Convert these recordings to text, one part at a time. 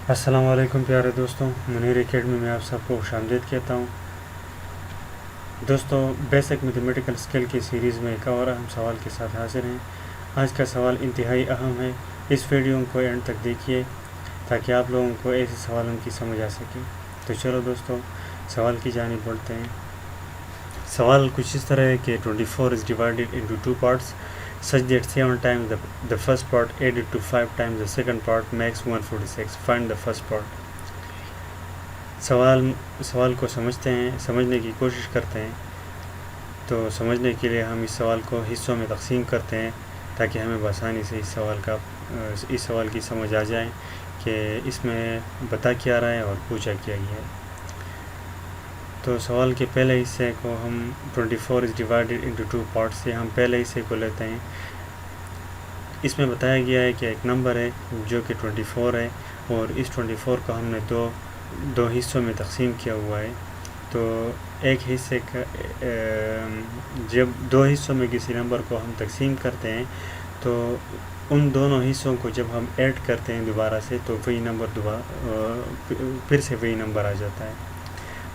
السلام علیکم پیارے دوستوں، منیر اکیڈمی میں آپ سب کو خوش آمدید کہتا ہوں۔ دوستوں، بیسک میتھمیٹیکل اسکل کی سیریز میں ایک اور اہم سوال کے ساتھ حاضر ہیں۔ آج کا سوال انتہائی اہم ہے، اس ویڈیو کو اینڈ تک دیکھیے تاکہ آپ لوگوں کو ایسے سوالوں کی سمجھ آ سکے۔ تو چلو دوستوں، سوال کی جانب بڑھتے ہیں۔ سوال کچھ اس طرح ہے کہ 24 is divided into two parts such that 7 times the first part added to 5 times the second part makes 146. Find the first part. سوال کو سمجھنے کی کوشش کرتے ہیں۔ تو سمجھنے کے لیے ہم اس سوال کو حصوں میں تقسیم کرتے ہیں تاکہ ہمیں بآسانی سے اس سوال کی سمجھ آ جائے کہ اس میں بتا کیا رہا ہے اور پوچھا کیا گیا ہے۔ تو سوال کے پہلے حصے کو ہم 24 is divided into two parts سے ہم پہلے حصے کو لیتے ہیں۔ اس میں بتایا گیا ہے کہ ایک نمبر ہے جو کہ 24 ہے، اور اس 24 کو ہم نے دو حصوں میں تقسیم کیا ہوا ہے۔ تو ایک حصے کا جب دو حصوں میں کسی نمبر کو ہم تقسیم کرتے ہیں تو ان دونوں حصوں کو جب ہم ایڈ کرتے ہیں دوبارہ سے تو وہی نمبر پھر سے وہی نمبر آ جاتا ہے۔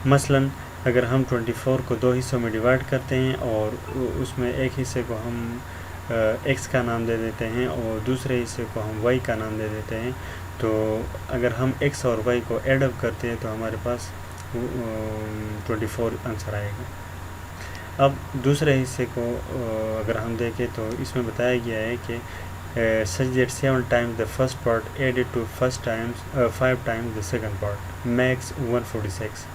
مثلا اگر ہم 24 کو دو حصوں میں ڈیوائڈ کرتے ہیں اور اس میں ایک حصے کو ہم ایکس کا نام دے دیتے ہیں اور دوسرے حصے کو ہم وائی کا نام دے دیتے ہیں، تو اگر ہم ایکس اور وائی کو ایڈ اپ کرتے ہیں تو ہمارے پاس 24 آنسر آئے گا۔ اب دوسرے حصے کو اگر ہم دیکھیں تو اس میں بتایا گیا ہے کہ such that 7 times the first part added to 5 times the second part makes 146.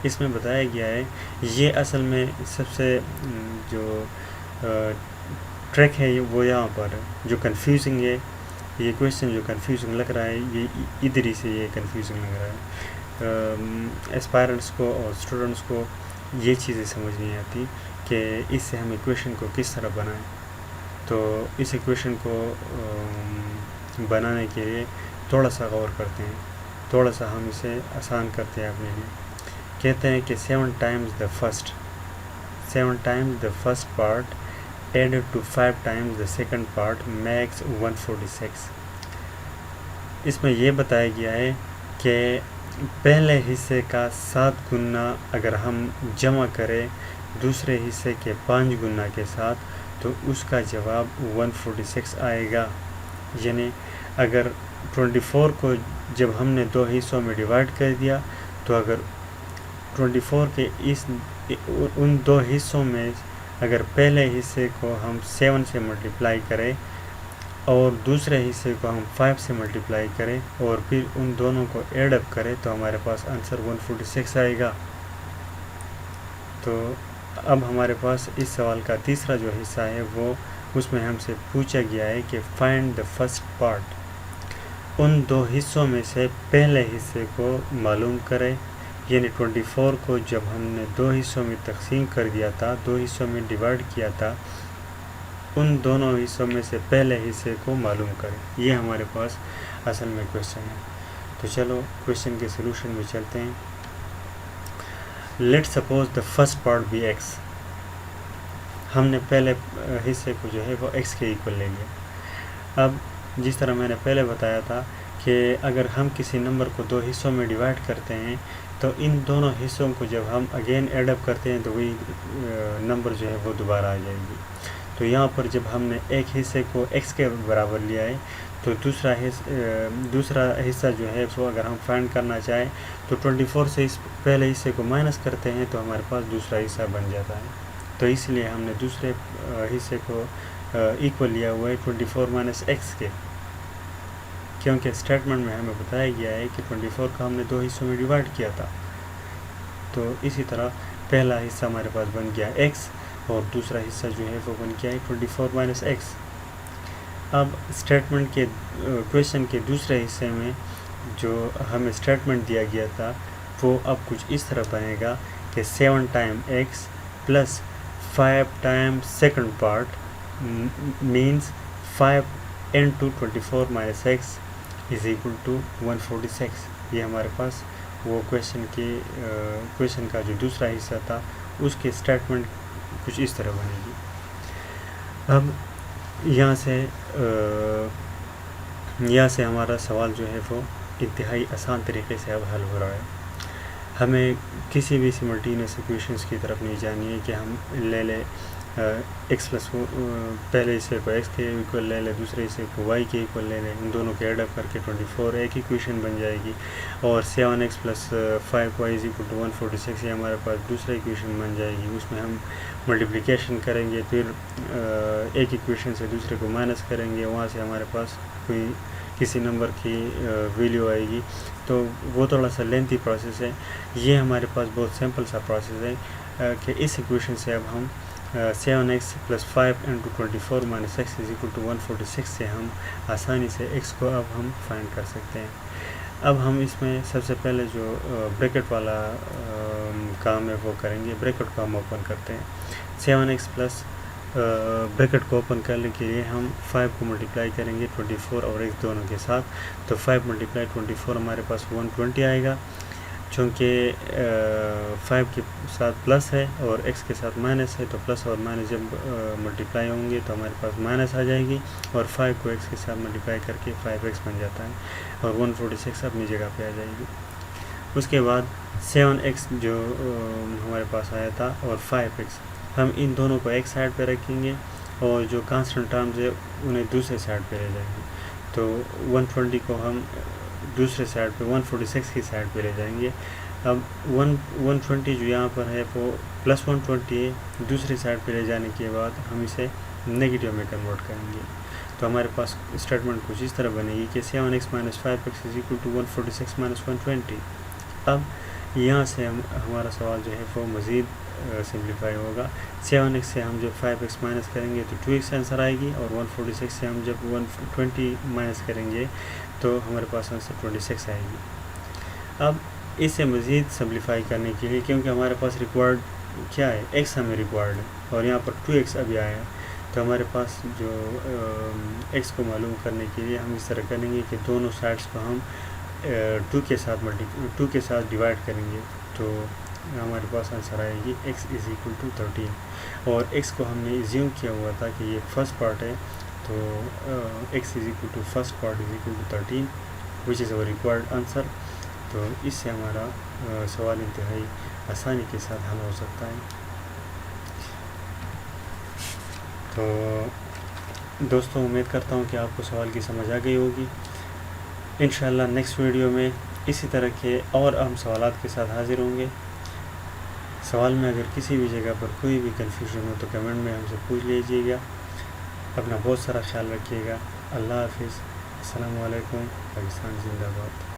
اس میں بتایا گیا ہے، یہ اصل میں سب سے جو ٹریک ہے وہ یہاں پر جو کنفیوزنگ ہے، یہ کویشچن جو کنفیوزنگ لگ رہا ہے یہ ادھر ہی سے یہ کنفیوزنگ لگ رہا ہے۔ اسپائرنٹس کو اور اسٹوڈنٹس کو یہ چیزیں سمجھ نہیں آتی کہ اس سے ہم ایکویشن کو کس طرح بنائیں۔ تو اس ایکویشن کو بنانے کے لیے تھوڑا سا غور کرتے ہیں، تھوڑا سا ہم اسے آسان کرتے ہیں اپنے لیے۔ کہتے ہیں کہ 7 times the first part added to 5 times the second part makes 146. اس میں یہ بتایا گیا ہے کہ پہلے حصے کا 7 گنا اگر ہم جمع کریں دوسرے حصے کے 5 گنا کے ساتھ تو اس کا جواب 146 آئے گا۔ یعنی اگر 24 کو جب ہم نے دو حصوں میں ڈیوائڈ کر دیا تو اگر 24 کے ان دو حصوں میں اگر پہلے حصے کو ہم 7 سے ملٹیپلائی کریں اور دوسرے حصے کو ہم 5 سے ملٹیپلائی کریں اور پھر ان دونوں کو ایڈ اپ کریں تو ہمارے پاس آنسر 146 آئے گا۔ تو اب ہمارے پاس اس سوال کا تیسرا جو حصہ ہے وہ اس میں ہم سے پوچھا گیا ہے کہ فائنڈ دا فرسٹ پارٹ، ان دو حصوں میں سے پہلے حصے کو معلوم کریں۔ یعنی 24 کو جب ہم نے دو حصوں میں تقسیم کر دیا تھا، دو حصوں میں ڈیوائڈ کیا تھا، ان دونوں حصوں میں سے پہلے حصے کو معلوم کریں۔ یہ ہمارے پاس اصل میں کویشچن ہے۔ تو چلو کویشچن کے سلوشن میں چلتے ہیں۔ Let suppose the first part B X, ہم نے پہلے حصے کو جو ہے وہ ایکس کے ایکول لے لیا۔ اب جس طرح میں نے پہلے بتایا تھا کہ اگر ہم کسی نمبر کو دو حصوں میں ڈیوائڈ کرتے ہیں تو ان دونوں حصوں کو جب ہم اگین ایڈ اپ کرتے ہیں تو وہی نمبر جو ہے وہ دوبارہ آ جائے گی۔ تو یہاں پر جب ہم نے ایک حصے کو ایکس کے برابر لیا ہے تو دوسرا حصہ جو ہے وہ اگر ہم فائنڈ کرنا چاہیں تو 24 سے اس پہلے حصے کو مائنس کرتے ہیں تو ہمارے پاس دوسرا حصہ بن جاتا ہے۔ تو اس لیے ہم نے دوسرے حصے کو ایکول لیا ہوا ہے 24 مائنس ایکس کے، کیونکہ اسٹیٹمنٹ میں ہمیں بتایا گیا ہے کہ 24 کا ہم نے دو حصوں میں ڈیوائڈ کیا تھا۔ تو اسی طرح پہلا حصہ ہمارے پاس بن گیا ایکس اور دوسرا حصہ جو ہے وہ بن گیا ہے 24 مائنس ایکس۔ اب اسٹیٹمنٹ کے کویشچن کے دوسرے حصے میں جو ہمیں اسٹیٹمنٹ دیا گیا تھا وہ اب کچھ اس طرح بنے گا کہ 7 time x plus 5 time second part means 5 into 24 minus x is equal to 146۔ یہ ہمارے پاس وہ کویشچن کا جو دوسرا حصہ تھا اس کے اسٹیٹمنٹ کچھ اس طرح بنے گی۔ اب یہاں سے ہمارا سوال جو ہے وہ انتہائی آسان طریقے سے اب حل ہو رہا ہے. ہمیں کسی بھی سملٹینیس ایکویشنز کی طرف نہیں جانی ہے کہ ہم لے لیں ایکس پلس پہلے حصے کو ایکس کے ایکول لے لیں, دوسرے حصے کو وائی کے ایکول لے لیں, ان دونوں کے ایڈ اپ کر کے 24 ایک ایکویشن بن جائے گی. اور 7x + 5y = 146 یہ ہمارے پاس دوسرا ایکویشن بن جائے گی. اس میں ہم ملٹیپلیکیشن کریں گے, پھر ایک ایکویشن سے دوسرے کو مائنس کریں گے, وہاں سے ہمارے پاس کوئی کسی نمبر کی ویلیو آئے گی. تو وہ تھوڑا سا لینتھی پروسیس ہے. یہ ہمارے پاس بہت سمپل سا پروسیس ہے کہ اس ایکویشن سے اب ہم 7x + 5 × 24 - x = 146 سے ہم آسانی سے x کو اب ہم فائنڈ کر سکتے ہیں. اب ہم اس میں سب سے پہلے جو بریکٹ والا کام ہے وہ کریں گے. بریکٹ کو ہم اوپن کرتے ہیں. 7x + بریکٹ کو اوپن کرنے کے لیے ہم 5 کو ملٹیپلائی کریں گے 24 اور x دونوں کے ساتھ. تو 5 × 24 ہمارے پاس 120 آئے گا. چونکہ 5 کے ساتھ پلس ہے اور x کے ساتھ مائنس ہے, تو پلس اور مائنس جب ملٹیپلائی ہوں گے تو ہمارے پاس مائنس آ جائے گی, اور 5 کو x کے ساتھ ملٹیپلائی کر کے 5x بن جاتا ہے, اور 146 اپنی جگہ پہ آ جائے گی. اس کے بعد 7x جو ہمارے پاس آیا تھا اور 5x ہم ان دونوں کو ایک سائڈ پہ رکھیں گے, اور جو کانسٹنٹ ٹرمز ہے انہیں دوسرے سائڈ پہ لے جائیں گے. تو 120 کو ہم دوسرے سائڈ پہ 146 کی سائڈ پہ لے جائیں گے. اب 120 جو یہاں پر ہے وہ +120 ہے, دوسری سائڈ پہ لے جانے کے بعد ہم اسے نگیٹیو میں کنورٹ کریں گے. تو ہمارے پاس اسٹیٹمنٹ کچھ اس طرح بنے گی کہ 7x - 5x = 146 - 120. اب یہاں سے ہمارا سوال جو ہے وہ مزید سمپلیفائی ہوگا. 7x سے ہم جب 5x مائنس کریں گے تو 2x آنسر آئے گی, اور 146 سے ہم جب 120 مائنس کریں گے تو ہمارے پاس آنسر 26 آئے گی. اب اسے مزید سمپلیفائی کرنے کے لیے, کیونکہ ہمارے پاس ریکوائرڈ کیا ہے, x ہمیں ریکوائرڈ ہے, اور یہاں پر 2x ابھی آیا ہے, تو ہمارے پاس جو x کو معلوم کرنے کے لیے ہم اس طرح کریں گے کہ دونوں سائڈس کو ہم 2 کے ساتھ ڈیوائڈ کریں گے. تو ہمارے پاس آنسر آئے گی x = 13, اور x کو ہم نے ایزیوم کیا ہوا تھا کہ یہ فرسٹ پارٹ ہے, تو x = first part = 13 which is our required answer. تو اس سے ہمارا سوال انتہائی آسانی کے ساتھ حل ہو سکتا ہے. تو دوستوں, امید کرتا ہوں کہ آپ کو سوال کی سمجھ آ گئی ہوگی. انشاءاللہ نیکسٹ ویڈیو میں اسی طرح کے اور اہم سوالات کے ساتھ حاضر ہوں گے. سوال میں اگر کسی بھی جگہ پر کوئی بھی کنفیوژن ہو تو کمنٹ میں ہم سے پوچھ لیجیے گا. اپنا بہت سارا خیال رکھیے گا. اللہ حافظ. السلام علیکم. پاکستان زندہ باد.